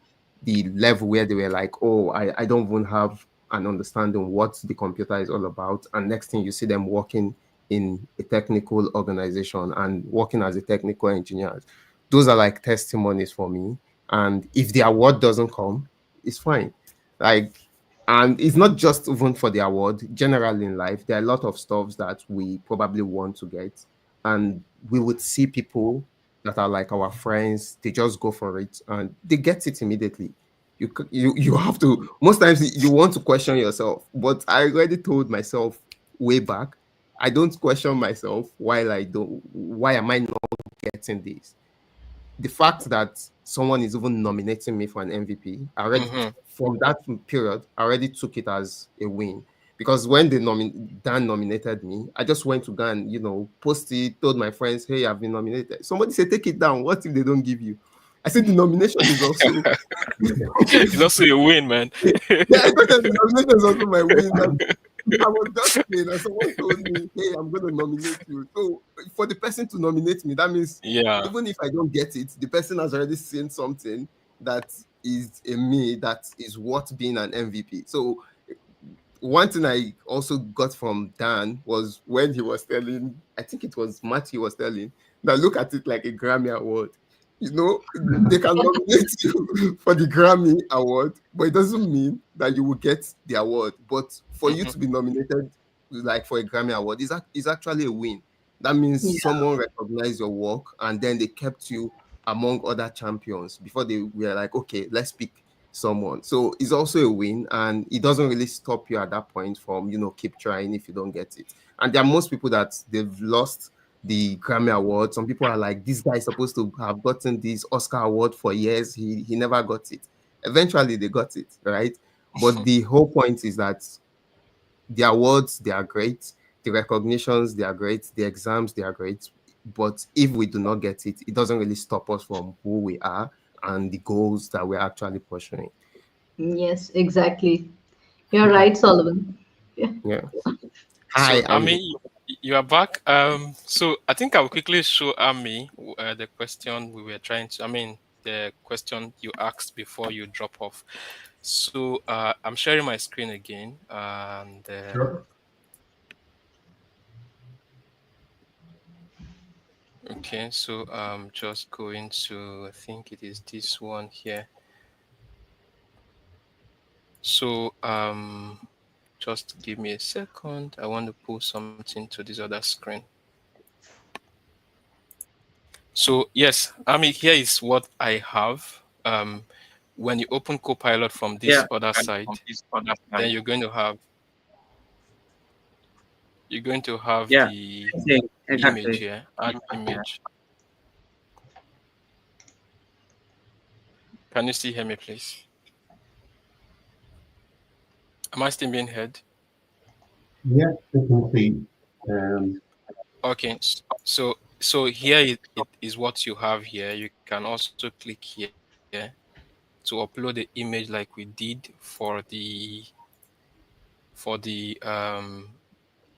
the level where they were like, oh, I don't even have an understanding what the computer is all about. And next thing you see them working in a technical organization and working as a technical engineer. Those are like testimonies for me. And if the award doesn't come, it's fine. Like, and it's not just even for the award. Generally in life, there are a lot of stuffs that we probably want to get, and we would see people that are like our friends. They just go for it and they get it immediately. You have to. Most times you want to question yourself, but I already told myself way back. I don't question myself while I don't. Why am I not getting this? The fact that someone is even nominating me for an MVP, I already Mm-hmm. from that period, I already took it as a win. Because when Dan nominated me, I just went to go and post it, told my friends, "Hey, I've been nominated." Somebody said, "Take it down. What if they don't give you?" I said, "The nomination is also It's also a win, man. yeah, I thought that the nomination is also my win. I was just playing, and someone told me, "Hey, I'm going to nominate you." So for the person to nominate me, that means Yeah. even if I don't get it, the person has already seen something that is in me that is worth being an MVP. So one thing I also got from Dan was when he was telling, I think it was Matt, he was telling that look at it like a Grammy award. They can nominate you for the Grammy award, but it doesn't mean that you will get the award. But for you Mm-hmm. to be nominated, like for a Grammy award, is actually a win. That means Yeah. someone recognized your work and then they kept you among other champions before they were like, okay, let's pick someone. So it's also a win, and it doesn't really stop you at that point from keep trying if you don't get it. And there are most people that they've lost the Grammy Award. Some people are like, this guy is supposed to have gotten this Oscar award for years. He never got it. Eventually they got it, right? But the whole point is that the awards, they are great, the recognitions, they are great, the exams, they are great. But if we do not get it, it doesn't really stop us from who we are and the goals that we're actually pursuing. Yes, exactly. You're right, Solomon. Yeah. Yeah. So, Hi, Amy. Ami, you are back. So I think I will quickly show Ami the question we were trying to. I mean, the question you asked before you drop off. So I'm sharing my screen again, and Sure. okay. So just going to. I think it is this one here. So just give me a second. I want to pull something to this other screen. So yes, I mean here is what I have. When you open Copilot from Yeah. this other side, then you're going to have Yeah. the image Exactly. here, add image. Can you still hear me, please? Am I still being heard? Yeah, definitely. Um, Okay, so here it is what you have here. You can also click here to upload the image like we did for the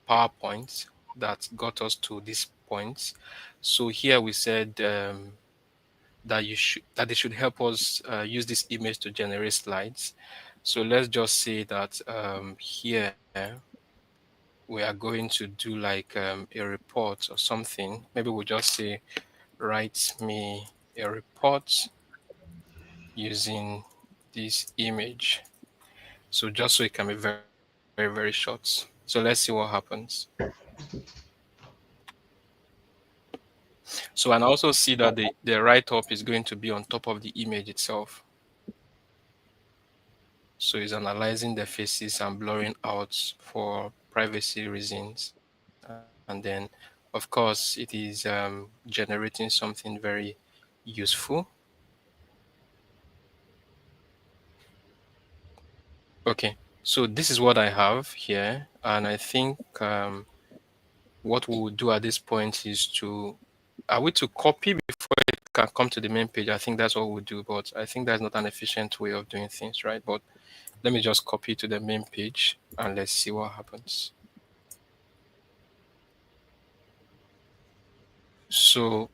PowerPoint that got us to this point. So here we said that they should help us use this image to generate slides. So let's just say that here we are going to do like a report or something. Maybe we'll just say, write me a report using this image. So just so it can be very, very short. So let's see what happens. So and I also see that the write-up is going to be on top of the image itself. So it's analyzing the faces and blurring out for privacy reasons. And then, of course, it is generating something very useful. Okay, so this is what I have here. And I think what we will do at this point is to, are we to copy before it can come to the main page? I think that's what we'll do, but I think that's not an efficient way of doing things, right? But let me just copy to the main page and let's see what happens. So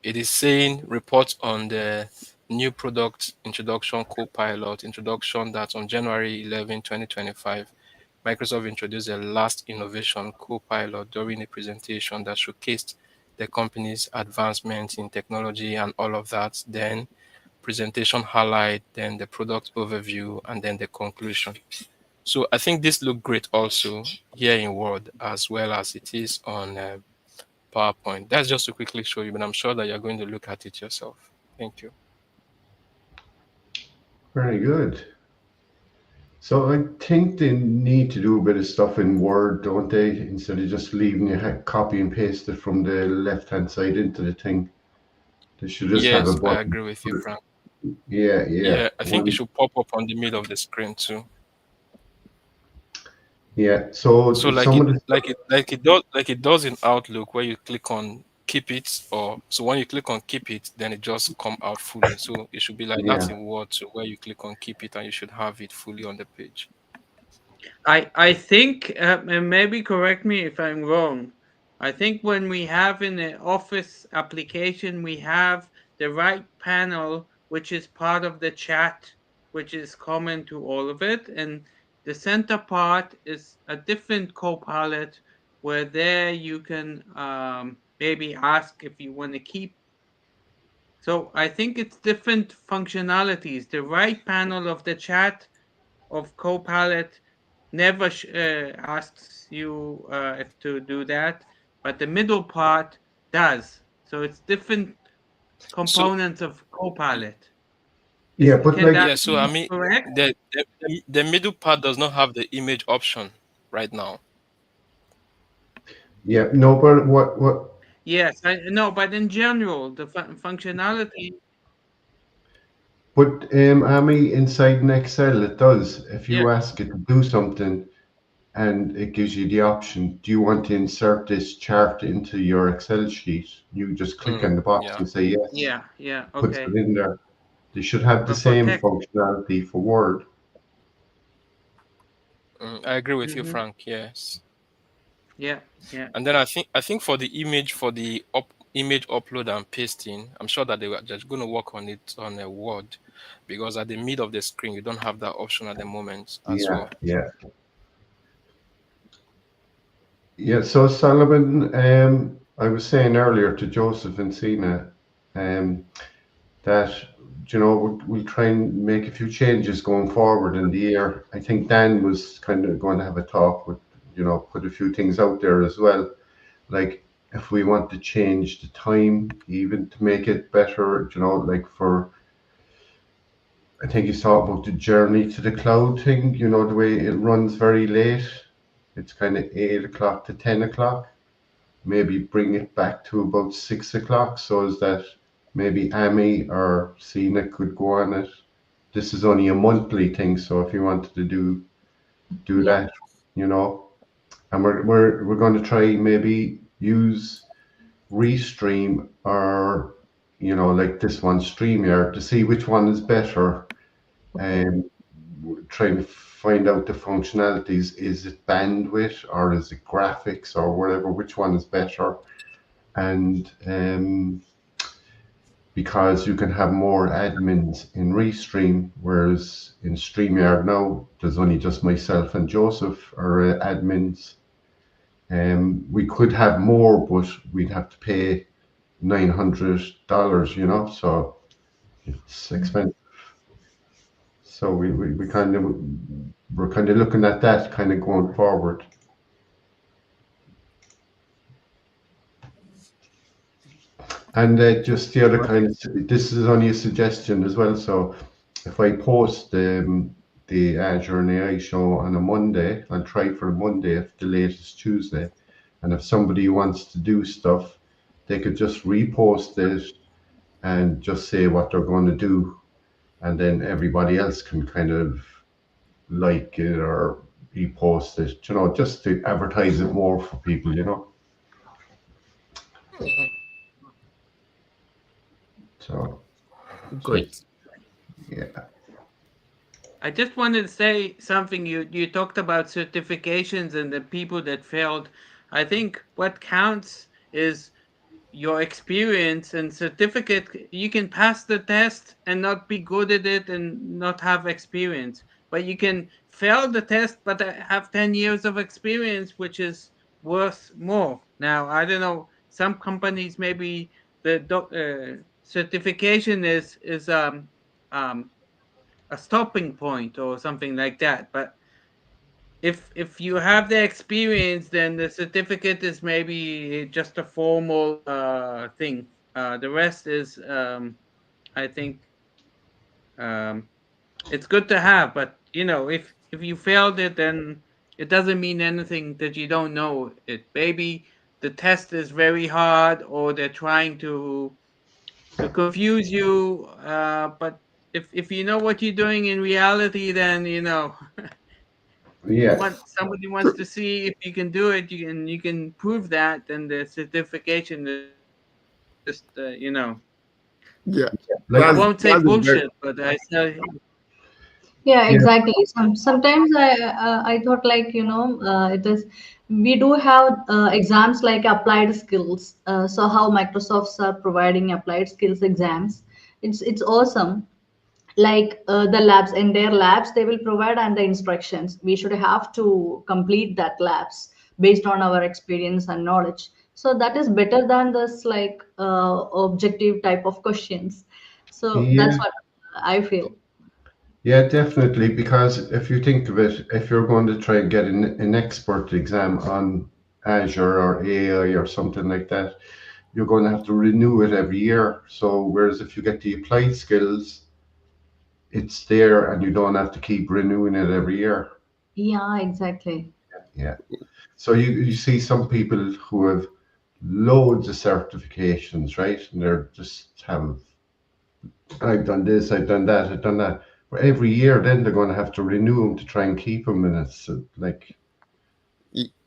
it is saying report on the new product introduction co-pilot introduction that on January 11, 2025, Microsoft introduced a last innovation co-pilot during a presentation that showcased the company's advancements in technology and all of that. Then presentation highlight, then the product overview, and then the conclusion. So I think this looked great also here in Word as well as it is on PowerPoint. That's just to quickly show you, but I'm sure that you're going to look at it yourself. Thank you. Very good. So I think they need to do a bit of stuff in Word, don't they? Instead of just leaving you copy and paste it from the left-hand side into the thing. They should just have a Yes, I button. agree with you, Frank. Yeah, yeah. Yeah, I think it should pop up on the middle of the screen too. Yeah. So So like some it of the like it like it does in Outlook where you click on keep it, or so when you click on keep it, then it just come out fully. So it should be like that yeah, in Word too, where you click on keep it and you should have it fully on the page. I think, and maybe correct me if I'm wrong. I think when we have in the Office application, we have the right panel, which is part of the chat, which is common to all of it, and the center part is a different Copilot, where there you can maybe ask if you want to keep. So I think it's different functionalities. The right panel of the chat of Copilot never asks you if to do that, but the middle part does. So it's different So components of Copilot. yeah. Is But can like, that yeah, so I be mean correct? the middle part does not have the image option right now. yeah, no. But what? Yes, I know, but in general, the functionality. But Amy, inside an Excel, it does. If Yeah, you ask it to do something, and it gives you the option, do you want to insert this chart into your Excel sheet? You just click on the box Yeah. and say yes, yeah, yeah. puts Okay, it in there. They should have the but for same tech, functionality for Word. I agree with you, hmm, Frank. Yes. yeah, yeah, And then I think for the image, for the image upload and pasting, I'm sure that they were just going to work on it on a Word, because at the mid of the screen you don't have that option at the moment as Yeah, well. yeah, yeah. So Solomon, I was saying earlier to Joseph and Sina, um, that we'll try and make a few changes going forward in the year. I think Dan was kind of going to have a talk with, put a few things out there as well, like if we want to change the time even to make it better, like for, I think he's talking about the journey to the cloud thing, the way it runs very late. It's kind of 8 o'clock to 10 o'clock. Maybe bring it back to about 6 o'clock so as that maybe Amy or Sina could go on it. This is only a monthly thing, so if you wanted to do Yeah. that, you know, and we're going to try maybe use Restream or like this one StreamYard to see which one is better, and trying to find out the functionalities. Is it bandwidth or is it graphics or whatever? Which one is better? And because you can have more admins in Restream, whereas in StreamYard now there's only just myself and Joseph are admins. We could have more, but we'd have to pay $900, so it's expensive. So we kind of we're kind of looking at that kind of going forward. And just the other kind of, this is only a suggestion as well. So if I post the Azure and AI show on a Monday, I'll try for a Monday if the latest Tuesday. And if somebody wants to do stuff, they could just repost it and just say what they're going to do. And then everybody else can kind of like it or repost it, just to advertise it more for people. Mhm. So, Great. yeah. I just wanted to say something. You talked about certifications and the people that failed. I think what counts is your experience and certificate. You can pass the test and not be good at it and not have experience, but you can fail the test but have 10 years of experience, which is worth more. Now I don't know, some companies maybe the certification is um a stopping point or something like that, but if you have the experience, then the certificate is maybe just a formal thing. The rest is, I think, um, it's good to have, but if you failed it, then it doesn't mean anything that you don't know it. Maybe the test is very hard, or they're trying to confuse you. But if you know what you're doing in reality, then Yeah. somebody wants to see if you can do it, you can prove that, then the certification is just Yeah, I Like, won't say that's a very bullshit, but I say Yeah, yeah, exactly. Sometimes I thought, like, it is, we do have exams like applied skills. So how Microsoft's are providing applied skills exams. It's awesome. Like the labs, in their labs they will provide, and the instructions we should have to complete that labs based on our experience and knowledge. So that is better than this, like, objective type of questions. So yeah, that's what I feel. yeah, definitely. Because if you think of it, if you're going to try and get an expert exam on Azure or AI or something like that, you're going to have to renew it every year. So, whereas if you get the applied skills, it's there and you don't have to keep renewing it every year. Yeah, exactly. Yeah. So you see some people who have loads of certifications, right? And they're just have, I've done this, I've done that, I've done that. But every year, then they're going to have to renew them to try and keep them. And it's like,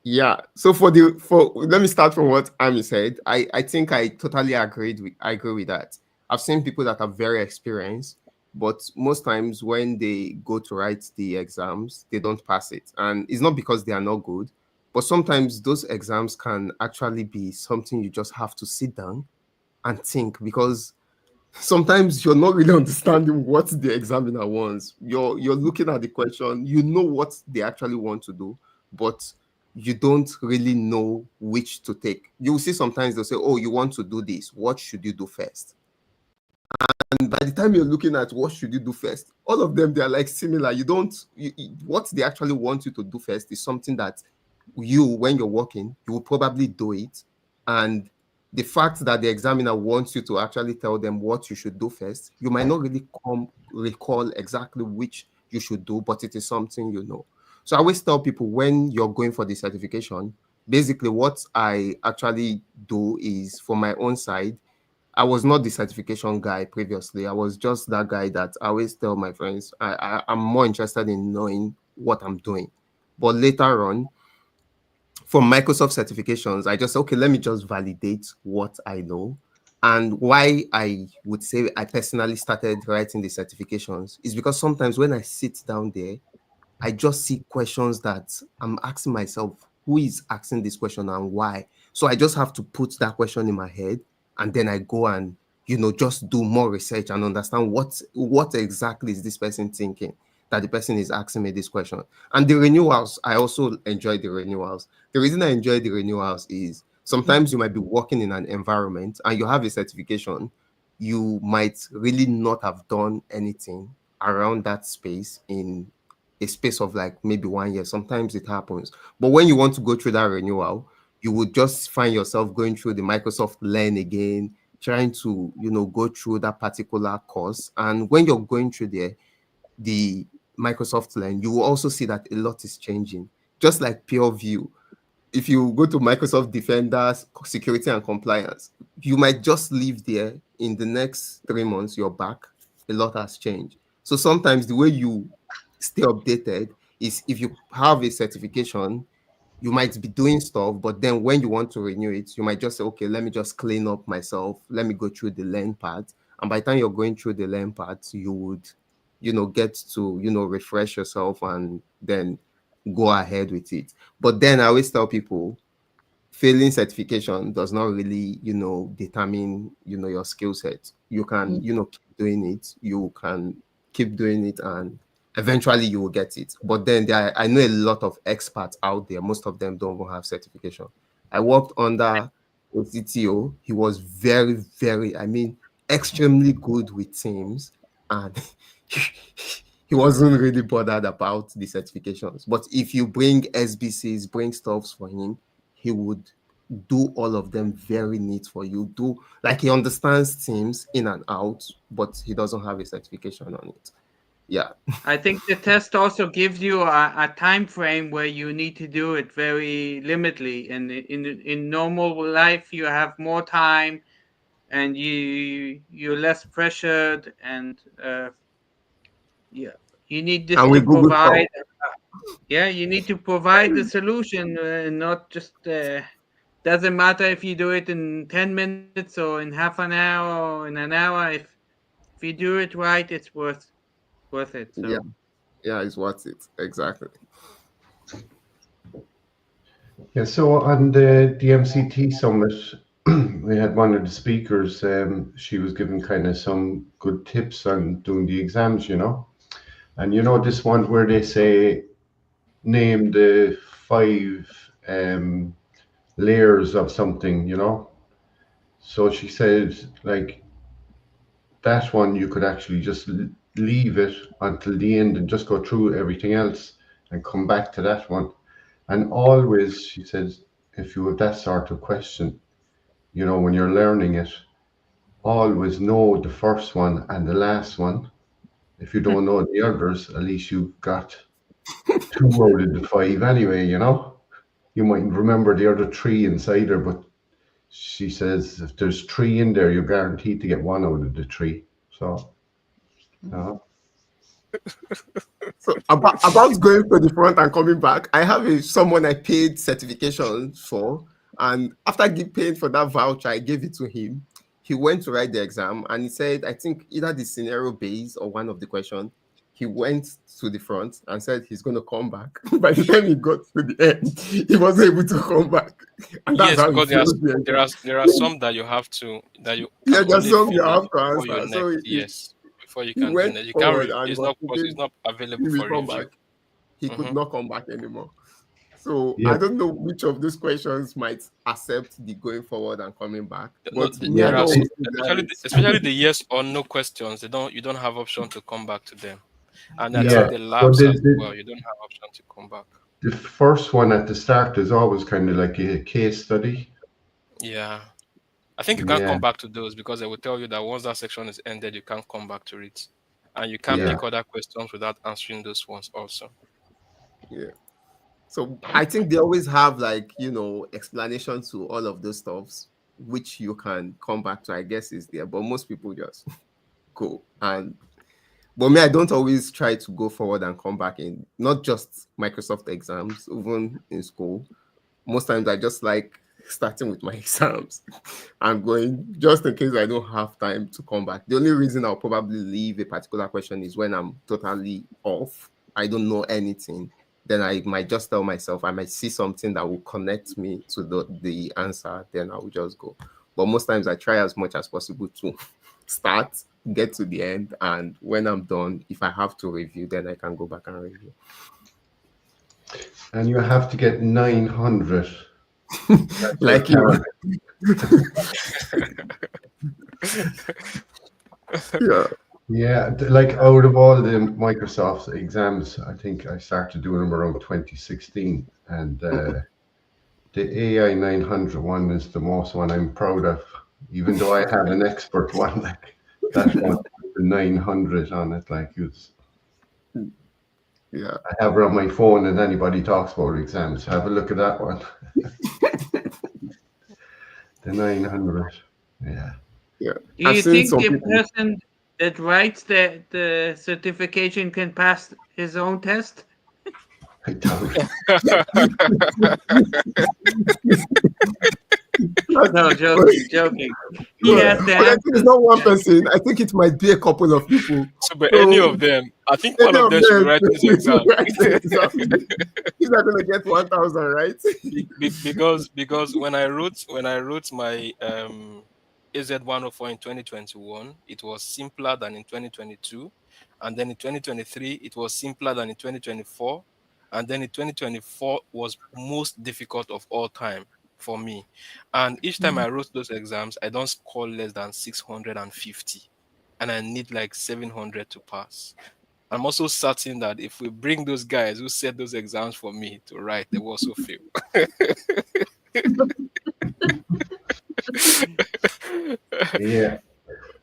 Yeah. So for let me start from what Amy said. I think I totally I agree with that. I've seen people that are very experienced, but most times when they go to write the exams, they don't pass it. And it's not because they are not good, but sometimes those exams can actually be something you just have to sit down and think, because sometimes you're not really understanding what the examiner wants. You're looking at the question, you know what they actually want to do, but you don't really know which to take. You'll see sometimes they'll say, oh, you want to do this, what should you do first? And by the time you're looking at what should you do first, all of them, they're like similar. What they actually want you to do first is something that when you're working, you will probably do it. And the fact that the examiner wants you to actually tell them what you should do first, you might not really recall exactly which you should do, but it is something you know. So I always tell people, when you're going for the certification, basically what I actually do is, for my own side, I was not the certification guy previously. I was just that guy that I always tell my friends I'm more interested in knowing what I'm doing. But later on, for Microsoft certifications, I just, okay, let me just validate what I know. And why I would say I personally started writing the certifications is because sometimes when I sit down there, I just see questions that I'm asking myself, who is asking this question and why? So I just have to put that question in my head, and then I go and just do more research and understand what exactly is this person thinking, that the person is asking me this question. And the renewals, I also enjoy the renewals. The reason I enjoy the renewals is sometimes you might be working in an environment and you have a certification, you might really not have done anything around that space in a space of like maybe 1 year. Sometimes it happens. But when you want to go through that renewal, you would just find yourself going through the Microsoft Learn again, trying to, go through that particular course. And when you're going through the Microsoft Learn, you will also see that a lot is changing. Just like Pure View, if you go to Microsoft Defenders, security and compliance, you might just leave there. In the next 3 months, you're back. A lot has changed. So sometimes the way you stay updated is if you have a certification, you might be doing stuff, but then when you want to renew it, you might just say, okay, let me just clean up myself. Let me go through the learn part. And by the time you're going through the learn part, you would, get to, refresh yourself and then go ahead with it. But then I always tell people, failing certification does not really, determine, your skill set. You can, keep doing it. You can keep doing it and eventually you will get it. But then I know a lot of experts out there. Most of them don't even have certification. I worked under a CTO. He was very, very, extremely good with teams. And he wasn't really bothered about the certifications. But if you bring SBCs, bring stuffs for him, he would do all of them very neat for you. Do like he understands teams in and out, but he doesn't have a certification on it. Yeah. I think the test also gives you a time frame where you need to do it very limitedly. And in normal life, you have more time, and you're less pressured, and yeah, you need this And to with Google stuff. provide. Yeah, you need to provide the solution, not just. Doesn't matter if you do it in 10 minutes or in half an hour or in an hour. If you do it right, it's worth it. Yeah, So yeah, it's worth it. Exactly. Yeah, so on the MCT summit, we had one of the speakers. She was giving kind of some good tips on doing the exams, And this one where they say name the five layers of something, So she said, like that one, you could actually just leave it until the end and just go through everything else and come back to that one. And always, she says, if you have that sort of question, when you're learning it, always know the first one and the last one. If you don't know the others, at least you've got two out of the five anyway, You might remember the other three inside there, but she says if there's three in there, you're guaranteed to get one out of the three. So, uh, So about going to the front and coming back, I have someone I paid certification for, and after paying for that voucher, I gave it to him. He went to write the exam, and he said, I think either the scenario based or one of the questions. He went to the front and said he's going to come back. By the time he got to the end, he wasn't able to come back, and that's Yes, how he because failed the exam. there are some that you Yeah, can there's only some you finish have to before your answer. So next, yes, before you he can do went that. You can't forward and it's was not it's thinking not available he will for come review. back. He could Hmm. not come back anymore. So yeah, I don't know which of these questions might accept the going forward and coming back. No, But me, I there yeah, are don't always think that it's especially the yes or no questions. You don't have option to come back to them, and I yeah, think yeah. the So labs as well. You don't have option to come back. the first one at the start is always kind of like a case study. Yeah. I think you can't Yeah, come back to those because they will tell you that once that section is ended, you can't come back to it. And you can't yeah, pick other questions without answering those ones also. yeah. So I think they always have like explanation to all of those stuffs, which you can come back to. I guess is there, but most people just go and. But me, I don't always try to go forward and come back in not just Microsoft exams, even in school. Most times I just like starting with my exams and going just in case I don't have time to come back. The only reason I'll probably leave a particular question is when I'm totally off. I don't know anything. Then I might just tell myself I might see something that will connect me to the answer. Then I will just go. But most times I try as much as possible to start, get to the end, and when I'm done, if I have to review, then I can go back and review. and you have to get 900. That's your Like you. target. Yeah. Yeah, like out of all the Microsoft exams, I think I started doing them around 2016, and the AI 900 one is the most one I'm proud of, even though I have an expert one like that one, with the 900 on it. Like it's, Yeah. I have it on my phone, and anybody talks about exams, have a look at that one, the 900. Yeah, Yeah. do I've you seen think some the people. person that writes the certification can pass his own test? I doubt. No, joking. He has the But I think it's answers. not one Yeah. person. I think it might be a couple of people. So, but any So of them, I think one any of of them should be them, writing this exam. he's not going to get 1,000, right? Because when I wrote my AZ104 in 2021, it was simpler than in 2022, and then in 2023 it was simpler than in 2024, and then in 2024 was most difficult of all time for me. And each time I wrote those exams, I don't score less than 650, and I need like 700 to pass. I'm also certain that if we bring those guys who set those exams for me to write, they will also fail. Yeah.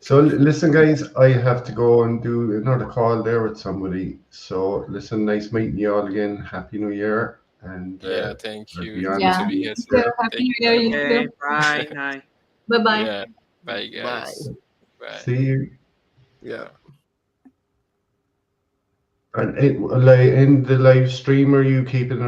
So listen, guys, I have to go and do another call there with somebody. So listen, nice meeting you all again. Happy New Year, and Yeah, thank I'll you. be Good on to Yeah. be to here You too. too. Happy Thank New you Year, very you much. Okay, too. bye. Night. Bye bye. Yeah, bye Bye. guys. Bye. see you. Yeah. And like in the live stream, are you keeping